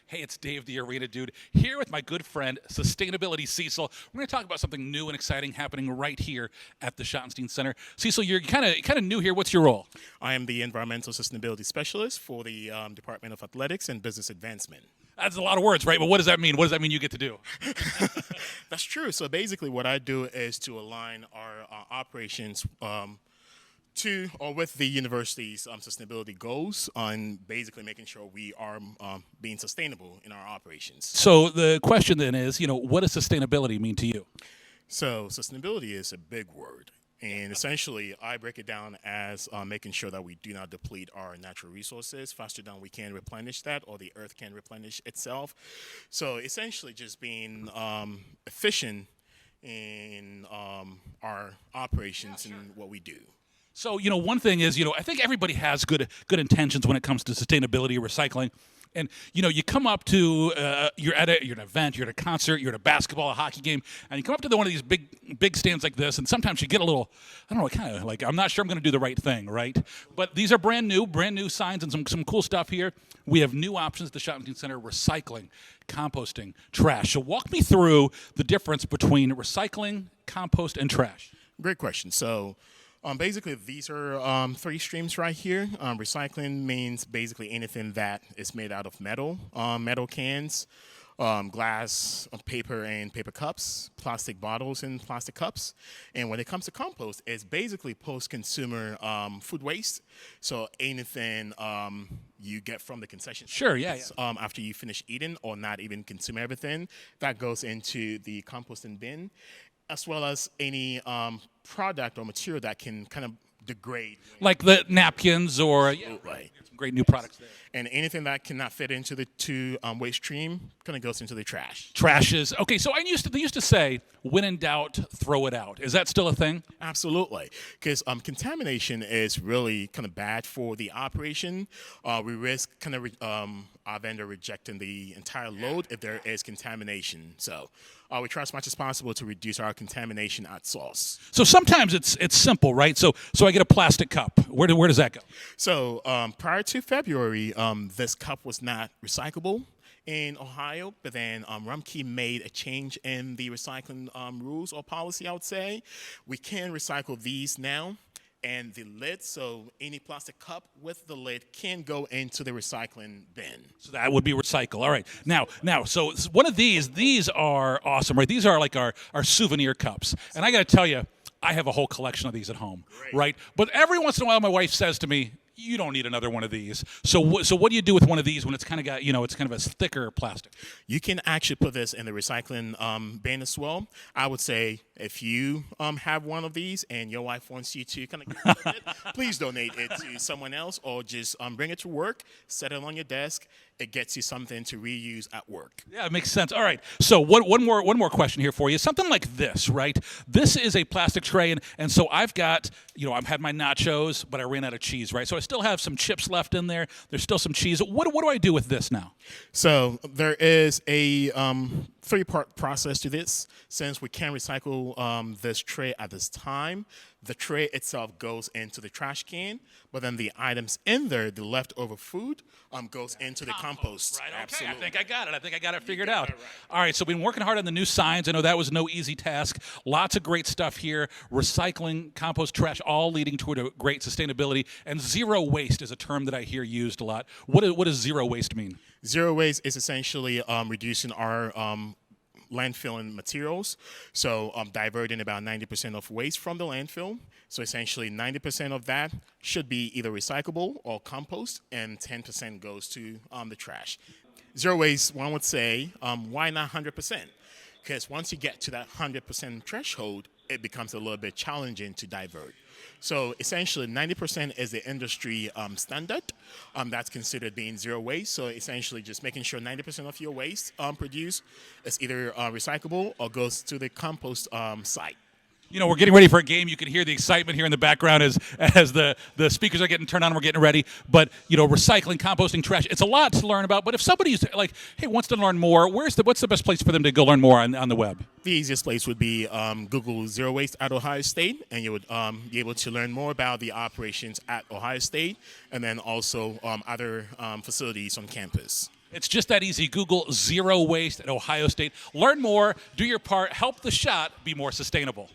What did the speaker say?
Hey, it's Dave the Arena Dude here with my good friend, Sustainability Cecil. We're going to talk about something new and exciting happening right here at the Schottenstein Center. Cecil, you're kind of new here. What's your role? I am the Environmental Sustainability Specialist for the Department of Athletics and Business Advancement. That's a lot of words, right? But what does that mean? What does that mean you get to do? That's true. So basically, what I do is to align our operations to or with the university's sustainability goals on basically making sure we are being sustainable in our operations. So the question then is, what does sustainability mean to you? So sustainability is a big word. And essentially, I break it down as making sure that we do not deplete our natural resources faster than we can replenish that, or the earth can replenish itself. So essentially, just being efficient in our operations and what we do. So, one thing is, I think everybody has good intentions when it comes to sustainability, recycling. And, you come up to, you're at an event, you're at a concert, you're at a basketball, a hockey game, and you come up to one of these big stands like this, and sometimes you get a little, I don't know, kind of like, I'm not sure I'm going to do the right thing, right? But these are brand new signs and some cool stuff here. We have new options at the Schottenstein Center: recycling, composting, trash. So walk me through the difference between recycling, compost, and trash. Great question. So basically, these are three streams right here. Recycling means basically anything that is made out of metal, metal cans, glass, paper and paper cups, plastic bottles and plastic cups. And when it comes to compost, it's basically post-consumer food waste. So anything you get from the concession Sure, yeah. after you finish eating or not even consume everything, that goes into the composting bin, as well as any product or material that can kind of degrade. Like the napkins or, Right. some great new products there. And anything that cannot fit into the waste stream kind of goes into the trash. Trashes. Okay, so they used to say, when in doubt, throw it out. Is that still a thing? Absolutely, because contamination is really kind of bad for the operation. We risk kind of our vendor rejecting the entire load if there is contamination. So we try as much as possible to reduce our contamination at source. So sometimes it's simple, right? So I get a plastic cup. Where does that go? So prior to February, this cup was not recyclable in Ohio, but then Rumkey made a change in the recycling rules or policy, I would say. We can recycle these now. And the lid, so any plastic cup with the lid can go into the recycling bin. So that would be recycle. All right. Now, so one of these are awesome, right? These are like our souvenir cups. And I got to tell you, I have a whole collection of these at home, right? But every once in a while, my wife says to me, you don't need another one of these. So what do you do with one of these when it's kind of got, it's kind of a thicker plastic? You can actually put this in the recycling bin as well. I would say if you have one of these and your wife wants you to kind of get rid of it, please donate it to someone else, or just bring it to work, set it on your desk. It gets you something to reuse at work. Yeah, it makes sense. All right. So one more question here for you. Something like this, right? This is a plastic tray, and so I've got, I've had my nachos, but I ran out of cheese, right? So I still have some chips left in there. There's still some cheese. What do I do with this now? So there is a three-part process to this. Since we can't recycle this tray at this time, the tray itself goes into the trash can, but then the items in there, the leftover food, goes into the compost. Right, okay. Absolutely. I think I got it figured out. Right. All right, so we've been working hard on the new signs. I know that was no easy task. Lots of great stuff here. Recycling, compost, trash, all leading toward a great sustainability. And zero waste is a term that I hear used a lot. What does zero waste mean? Zero waste is essentially reducing our landfilling materials. So diverting about 90% of waste from the landfill. So essentially 90% of that should be either recyclable or compost, and 10% goes to the trash. Zero waste, one would say, why not 100%? Because once you get to that 100% threshold, it becomes a little bit challenging to divert. So essentially 90% is the industry standard that's considered being zero waste. So essentially just making sure 90% of your waste produced is either recyclable or goes to the compost site. We're getting ready for a game. You can hear the excitement here in the background as the speakers are getting turned on and we're getting ready. But, recycling, composting, trash, it's a lot to learn about. But if somebody's like, hey, wants to learn more, what's the best place for them to go learn more on the web? The easiest place would be Google Zero Waste at Ohio State, and you would be able to learn more about the operations at Ohio State, and then also other facilities on campus. It's just that easy. Google zero waste at Ohio State. Learn more, do your part, help the Schott be more sustainable.